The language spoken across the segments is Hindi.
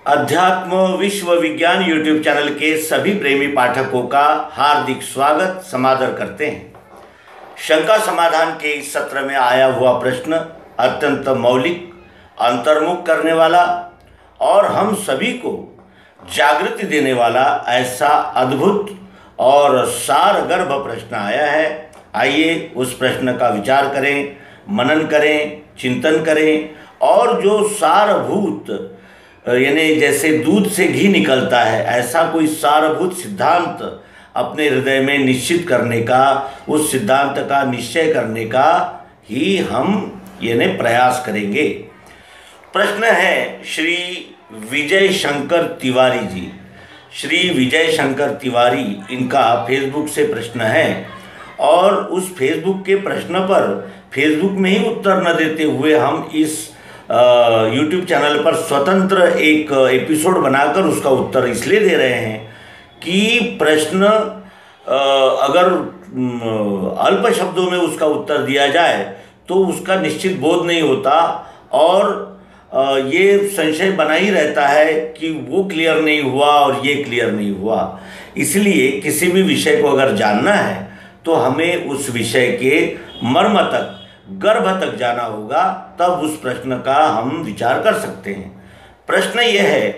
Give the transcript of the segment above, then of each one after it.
अध्यात्म विश्व विज्ञान यूट्यूब चैनल के सभी प्रेमी पाठकों का हार्दिक स्वागत समादर करते हैं। शंका समाधान के इस सत्र में आया हुआ प्रश्न अत्यंत मौलिक, अंतर्मुख करने वाला और हम सभी को जागृति देने वाला ऐसा अद्भुत और सारगर्भ प्रश्न आया है। आइए उस प्रश्न का विचार करें, मनन करें, चिंतन करें और जो सारभूत यानी जैसे दूध से घी निकलता है, ऐसा कोई सारभूत सिद्धांत अपने हृदय में निश्चित करने का, उस सिद्धांत का निश्चय करने का ही हम यानी प्रयास करेंगे। प्रश्न है श्री विजय शंकर तिवारी जी। श्री विजय शंकर तिवारी, इनका फेसबुक से प्रश्न है और उस फेसबुक के प्रश्न पर फेसबुक में ही उत्तर न देते हुए हम इस यूट्यूब चैनल पर स्वतंत्र एक एपिसोड बनाकर उसका उत्तर इसलिए दे रहे हैं कि प्रश्न अगर अल्प शब्दों में उसका उत्तर दिया जाए तो उसका निश्चित बोध नहीं होता और ये संशय बना ही रहता है कि वो क्लियर नहीं हुआ और ये क्लियर नहीं हुआ। इसलिए किसी भी विषय को अगर जानना है तो हमें उस विषय के मर्म तक, गर्भ तक जाना होगा, तब उस प्रश्न का हम विचार कर सकते हैं। प्रश्न यह है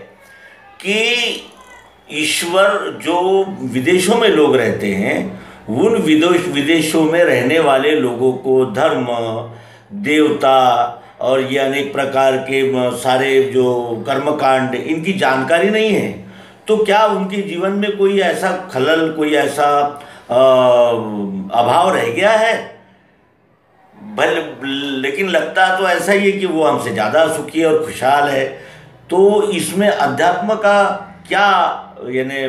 कि ईश्वर, जो विदेशों में लोग रहते हैं, उन विदेशों में रहने वाले लोगों को धर्म, देवता और ये अनेक प्रकार के सारे जो कर्मकांड, इनकी जानकारी नहीं है। तो क्या उनके जीवन में कोई ऐसा खलल, कोई ऐसा अभाव रह गया है? लेकिन लगता तो ऐसा ही है कि वो हमसे ज़्यादा सुखी और खुशहाल है। तो इसमें अध्यात्म का क्या यानी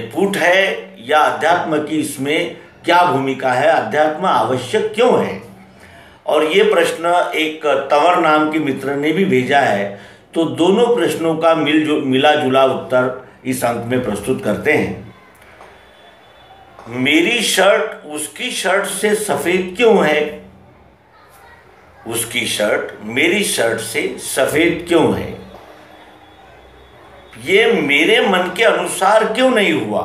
पुट है, या अध्यात्म की इसमें क्या भूमिका है, अध्यात्म आवश्यक क्यों है? और ये प्रश्न एक तंवर नाम के मित्र ने भी भेजा है। तो दोनों प्रश्नों का मिला जुला उत्तर इस अंक में प्रस्तुत करते हैं। मेरी शर्ट उसकी शर्ट से सफ़ेद क्यों है? उसकी शर्ट मेरी शर्ट से सफ़ेद क्यों है? ये मेरे मन के अनुसार क्यों नहीं हुआ?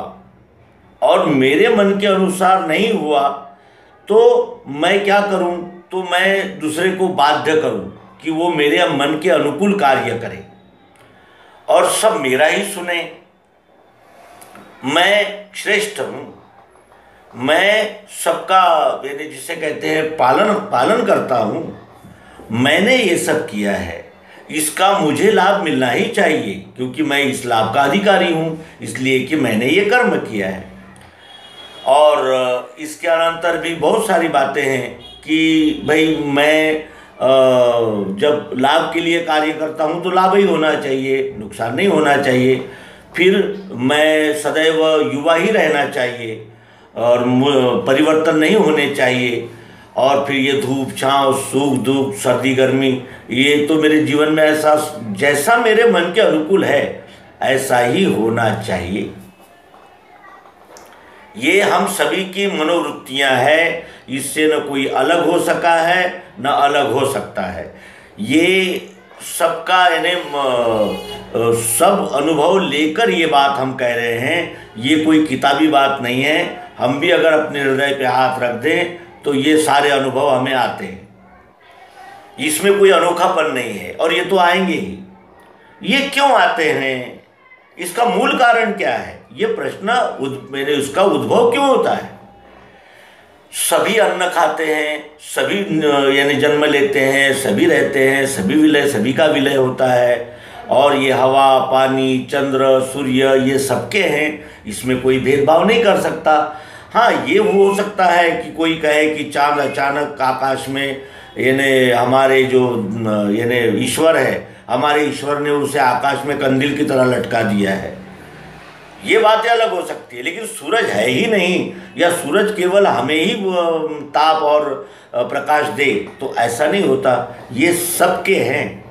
और मेरे मन के अनुसार नहीं हुआ तो मैं क्या करूं? तो मैं दूसरे को बाध्य करूं कि वो मेरे मन के अनुकूल कार्य करे और सब मेरा ही सुने। मैं श्रेष्ठ हूं, मैं सबका यानी जिसे कहते हैं पालन करता हूँ। मैंने ये सब किया है, इसका मुझे लाभ मिलना ही चाहिए क्योंकि मैं इस लाभ का अधिकारी हूँ, इसलिए कि मैंने ये कर्म किया है। और इसके अनंतर भी बहुत सारी बातें हैं कि भाई मैं जब लाभ के लिए कार्य करता हूँ तो लाभ ही होना चाहिए, नुकसान नहीं होना चाहिए। फिर मैं सदैव युवा ही रहना चाहिए और परिवर्तन नहीं होने चाहिए। और फिर ये धूप छाँव, सुख दुख, सर्दी गर्मी, ये तो मेरे जीवन में ऐसा जैसा मेरे मन के अनुकूल है ऐसा ही होना चाहिए। ये हम सभी की मनोवृत्तियां हैं, इससे न कोई अलग हो सका है न अलग हो सकता है। ये सबका यानी सब अनुभव लेकर ये बात हम कह रहे हैं, ये कोई किताबी बात नहीं है। हम भी अगर अपने हृदय पे हाथ रख दें तो ये सारे अनुभव हमें आते हैं, इसमें कोई अनोखापन नहीं है और ये तो आएंगे ही। ये क्यों आते हैं, इसका मूल कारण क्या है, ये प्रश्न मैंने उसका उद्भव क्यों होता है? सभी अन्न खाते हैं, सभी यानी जन्म लेते हैं, सभी रहते हैं, सभी का विलय होता है और ये हवा, पानी, चंद्र, सूर्य ये सबके हैं, इसमें कोई भेदभाव नहीं कर सकता। हाँ, ये हो सकता है कि कोई कहे कि चाँद अचानक आकाश में यानी हमारे जो यानी ईश्वर है, हमारे ईश्वर ने उसे आकाश में कंदील की तरह लटका दिया है, ये बातें अलग हो सकती है। लेकिन सूरज है ही नहीं या सूरज केवल हमें ही ताप और प्रकाश दे, तो ऐसा नहीं होता। ये सबके हैं,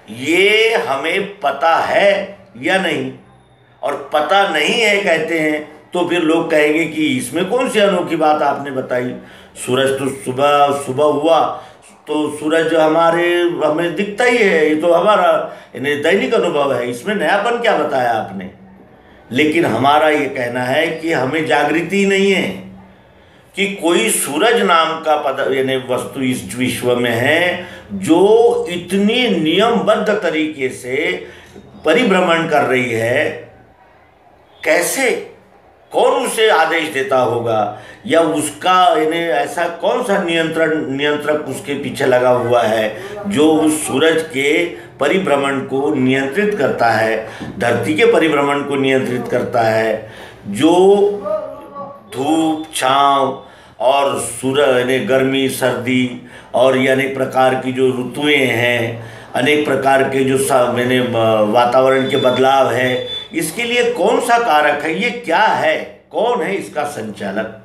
ये हमें पता है या नहीं, और पता नहीं है कहते हैं तो फिर लोग कहेंगे कि इसमें कौन सी अनोखी बात आपने बताई। सूरज तो सुबह हुआ, तो सूरज हमें दिखता ही है, ये तो हमारा दैनिक अनुभव है, इसमें नयापन क्या बताया आपने। लेकिन हमारा ये कहना है कि हमें जागृति नहीं है कि कोई सूरज नाम का वस्तु इस विश्व में है जो इतनी नियमबद्ध तरीके से परिभ्रमण कर रही है। कैसे, कौन उसे आदेश देता होगा, या उसका ऐसा कौन सा नियंत्रक उसके पीछे लगा हुआ है जो उस सूरज के परिभ्रमण को नियंत्रित करता है, धरती के परिभ्रमण को नियंत्रित करता है, जो धूप छांव और सूरज गर्मी सर्दी और ये अनेक प्रकार की जो ऋतुएं हैं, अनेक प्रकार के जो वातावरण के बदलाव है, इसके लिए कौन सा कारक है, ये क्या है, कौन है इसका संचालक।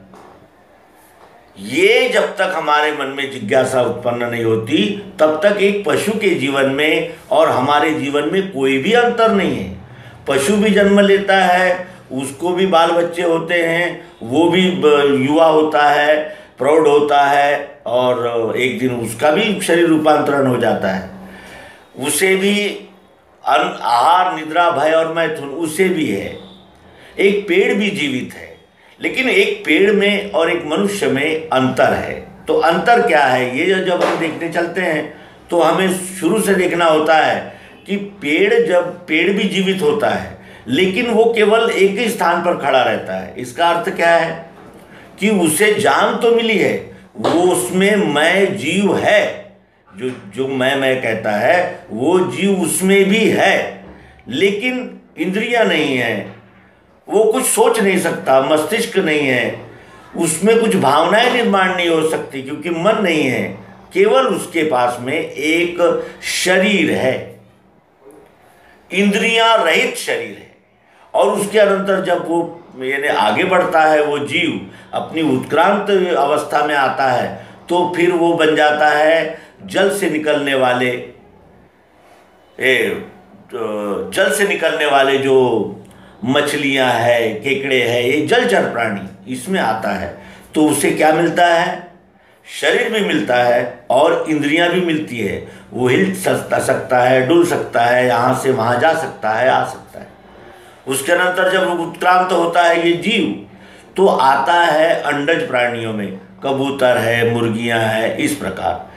ये जब तक हमारे मन में जिज्ञासा उत्पन्न नहीं होती तब तक एक पशु के जीवन में और हमारे जीवन में कोई भी अंतर नहीं है। पशु भी जन्म लेता है, उसको भी बाल बच्चे होते हैं, वो भी युवा होता है, प्रौढ़ होता है, और एक दिन उसका भी शरीर रूपांतरण हो जाता है। उसे भी आहार निद्रा भय और मैथुन उसे भी है। एक पेड़ भी जीवित है, लेकिन एक पेड़ में और एक मनुष्य में अंतर है। तो अंतर क्या है, ये जब हम देखने चलते हैं तो हमें शुरू से देखना होता है कि पेड़ भी जीवित होता है, लेकिन वो केवल एक ही स्थान पर खड़ा रहता है। इसका अर्थ क्या है कि उसे जान तो मिली है, वो उसमें मैं जीव है, जो मैं कहता है वो जीव उसमें भी है, लेकिन इंद्रियां नहीं है, वो कुछ सोच नहीं सकता, मस्तिष्क नहीं है, उसमें कुछ भावनाएं निर्माण नहीं हो सकती क्योंकि मन नहीं है, केवल उसके पास में एक शरीर है, इंद्रियां रहित शरीर है। और उसके अनंतर जब वो आगे बढ़ता है, वो जीव अपनी उत्क्रांत अवस्था में आता है, तो फिर वो बन जाता है जल से निकलने वाले जो मछलियां है, केकड़े है, ये जलचर प्राणी इसमें आता है। तो उसे क्या मिलता है, शरीर भी मिलता है और इंद्रियां भी मिलती है। वो हिल सकता है, डुल सकता है, यहाँ से वहाँ जा सकता है, आ सकता है। उसके अनंतर जब उत्क्रांत होता है ये जीव, तो आता है अंडज प्राणियों में, कबूतर है, मुर्गियां है, इस प्रकार।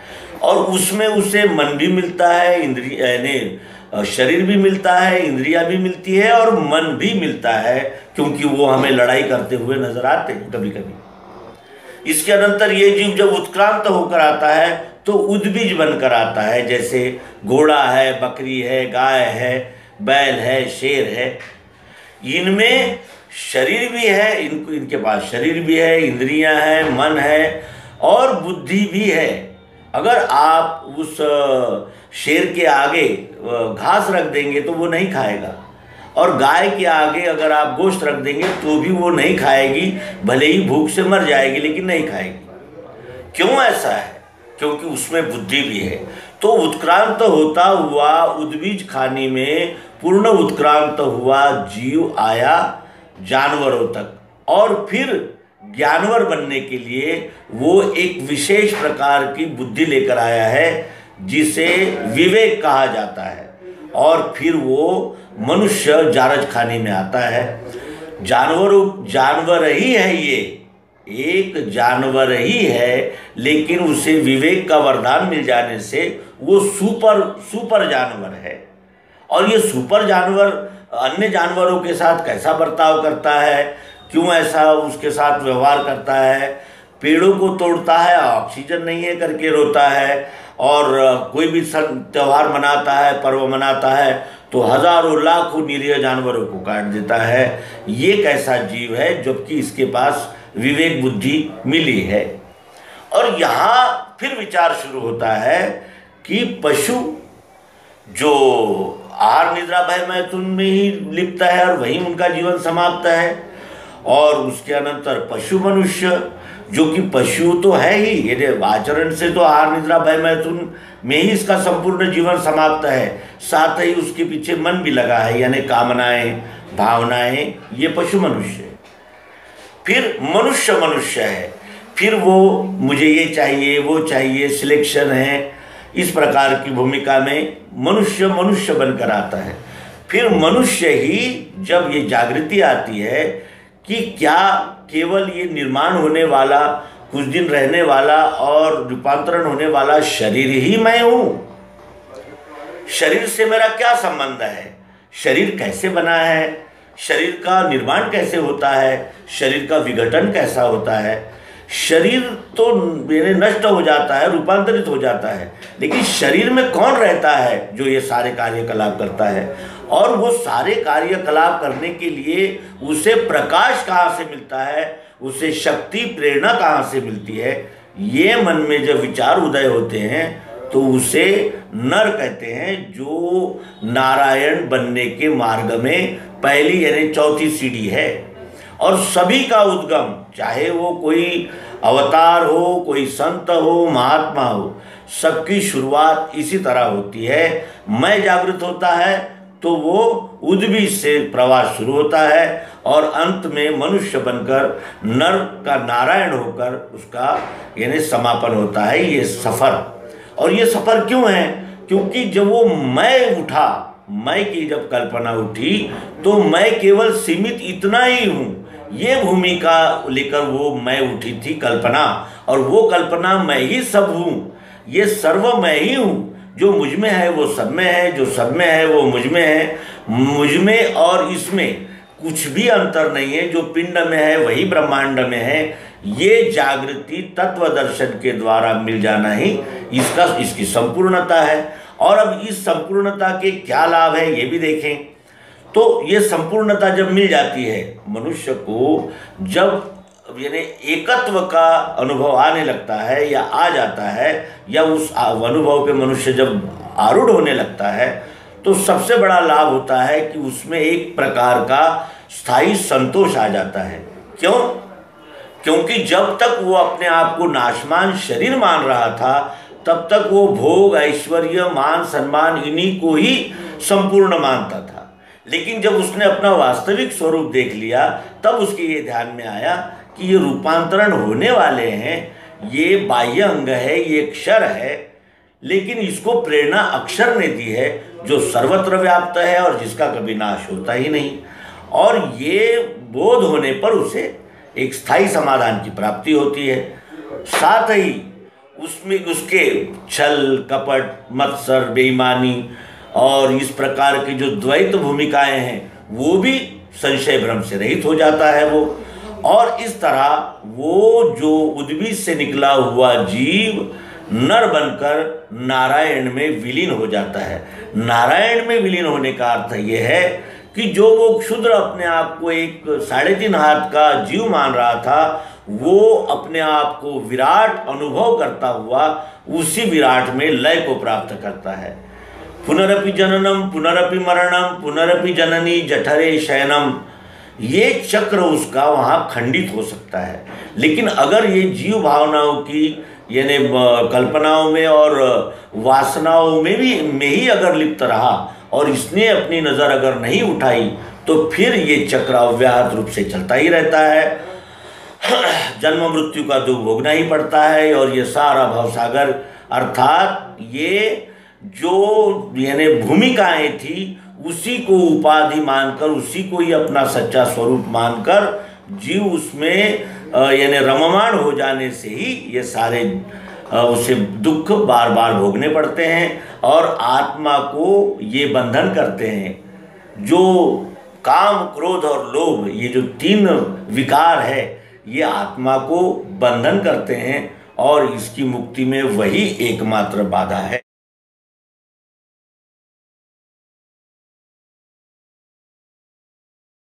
और उसमें उसे मन भी मिलता है, शरीर भी मिलता है, इंद्रियां भी मिलती है और मन भी मिलता है, क्योंकि वो हमें लड़ाई करते हुए नजर आते हैं कभी कभी। इसके अनंतर ये जीव जब उत्क्रांत होकर आता है तो उद्बीज बनकर आता है, जैसे घोड़ा है, बकरी है, गाय है, बैल है, शेर है। इनमें शरीर भी है, इनके पास शरीर भी है, इंद्रियां हैं, मन है और बुद्धि भी है। अगर आप उस शेर के आगे घास रख देंगे तो वो नहीं खाएगा, और गाय के आगे अगर आप गोश्त रख देंगे तो भी वो नहीं खाएगी, भले ही भूख से मर जाएगी लेकिन नहीं खाएगी। क्यों ऐसा है? क्योंकि उसमें बुद्धि भी है। तो उत्क्रांत होता हुआ उद्बीज खानी में पूर्ण उत्क्रांत हुआ जीव आया जानवरों तक, और फिर ज्ञानवर बनने के लिए वो एक विशेष प्रकार की बुद्धि लेकर आया है जिसे विवेक कहा जाता है, और फिर वो मनुष्य जारज खाने में आता है। जानवर ही है, ये एक जानवर ही है, लेकिन उसे विवेक का वरदान मिल जाने से वो सुपर जानवर है। और ये सुपर जानवर अन्य जानवरों के साथ कैसा बर्ताव करता है, क्यों ऐसा उसके साथ व्यवहार करता है, पेड़ों को तोड़ता है, ऑक्सीजन नहीं है करके रोता है, और कोई भी त्यौहार मनाता है, पर्व मनाता है तो हजारों लाखों निरीह जानवरों को काट देता है। ये कैसा जीव है जबकि इसके पास विवेक बुद्धि मिली है। और यहाँ फिर विचार शुरू होता है कि पशु जो आहार निद्रा भय मैथुन में ही लिप्त है और वहीं उनका जीवन समाप्त है, और उसके अनंतर पशु मनुष्य जो कि पशु तो है ही, यदि आचरण से तो आहार निद्रा भय मैथुन में ही इसका संपूर्ण जीवन समाप्त है, साथ ही उसके पीछे मन भी लगा है, यानी कामनाएं, भावनाएं, ये पशु मनुष्य है। फिर मनुष्य है फिर वो मुझे ये चाहिए वो चाहिए, सिलेक्शन है, इस प्रकार की भूमिका में मनुष्य बनकर आता है। फिर मनुष्य ही जब ये जागृति आती है कि क्या केवल ये निर्माण होने वाला, कुछ दिन रहने वाला और रूपांतरण होने वाला शरीर ही मैं हूँ, शरीर से मेरा क्या संबंध है, शरीर कैसे बना है, शरीर का निर्माण कैसे होता है, शरीर का विघटन कैसा होता है। शरीर तो मेरे नष्ट हो जाता है, रूपांतरित हो जाता है, लेकिन शरीर में कौन रहता है जो ये सारे कार्यकलाप करता है, और वो सारे कार्यकलाप करने के लिए उसे प्रकाश कहाँ से मिलता है, उसे शक्ति प्रेरणा कहाँ से मिलती है। ये मन में जब विचार उदय होते हैं तो उसे नर कहते हैं, जो नारायण बनने के मार्ग में पहली यानी चौथी सीढ़ी है। और सभी का उद्गम, चाहे वो कोई अवतार हो, कोई संत हो, महात्मा हो, सबकी शुरुआत इसी तरह होती है। मैं जागृत होता है तो वो उद्भी से प्रवास शुरू होता है और अंत में मनुष्य बनकर नर का नारायण होकर उसका यानी समापन होता है, ये सफ़र। और ये सफ़र क्यों है? क्योंकि जब वो मैं उठा, मैं की जब कल्पना उठी, तो मैं केवल सीमित इतना ही हूँ, ये भूमिका लेकर वो मैं उठी थी कल्पना। और वो कल्पना मैं ही सब हूँ, ये सर्व मैं ही हूँ, जो मुझ में है वो सब में है, जो सब में है वो मुझ में है, मुझ में और इसमें कुछ भी अंतर नहीं है, जो पिंड में है वही ब्रह्मांड में है। ये जागृति तत्व दर्शन के द्वारा मिल जाना ही इसकी संपूर्णता है। और अब इस संपूर्णता के क्या लाभ है ये भी देखें। तो ये संपूर्णता जब मिल जाती है मनुष्य को, जब यानी एकत्व का अनुभव आने लगता है या आ जाता है, या उस अनुभव पे मनुष्य जब आरूढ़ होने लगता है, तो सबसे बड़ा लाभ होता है कि उसमें एक प्रकार का स्थायी संतोष आ जाता है। क्यों? क्योंकि जब तक वो अपने आप को नाशमान शरीर मान रहा था, तब तक वो भोग, ऐश्वर्य, मान, सम्मान इन्हीं को ही संपूर्ण मानता था। लेकिन जब उसने अपना वास्तविक स्वरूप देख लिया, तब उसके ये ध्यान में आया कि ये रूपांतरण होने वाले हैं, ये बाह्य अंग है, ये क्षर है, लेकिन इसको प्रेरणा अक्षर ने दी है, जो सर्वत्र व्याप्त है और जिसका कभी नाश होता ही नहीं। और ये बोध होने पर उसे एक स्थायी समाधान की प्राप्ति होती है। साथ ही उसमें उसके छल, कपट, मत्सर, बेईमानी और इस प्रकार की जो द्वैत भूमिकाएं हैं, वो भी संशय भ्रम से रहित हो जाता है वो। और इस तरह वो जो उद्भिद से निकला हुआ जीव नर बनकर नारायण में विलीन हो जाता है। नारायण में विलीन होने का अर्थ ये है कि जो वो क्षुद्र अपने आप को एक 3.5 हाथ का जीव मान रहा था, वो अपने आप को विराट अनुभव करता हुआ उसी विराट में लय को प्राप्त करता है। पुनरपि जननम पुनरपि मरणम पुनरपि जननी जठरे शयनम, ये चक्र उसका वहाँ खंडित हो सकता है। लेकिन अगर ये जीव भावनाओं की यानी कल्पनाओं में और वासनाओं में ही अगर लिप्त रहा और इसने अपनी नज़र अगर नहीं उठाई, तो फिर ये चक्र अव्याहत रूप से चलता ही रहता है। जन्म मृत्यु का दुख भोगना ही पड़ता है। और ये सारा भवसागर अर्थात ये जो यानी भूमिकाएं थी, उसी को उपाधि मानकर, उसी को ही अपना सच्चा स्वरूप मानकर जीव उसमें यानी रममाण हो जाने से ही ये सारे उसे दुख बार बार भोगने पड़ते हैं और आत्मा को ये बंधन करते हैं। जो काम, क्रोध और लोभ, ये जो 3 विकार है, ये आत्मा को बंधन करते हैं और इसकी मुक्ति में वही एकमात्र बाधा है।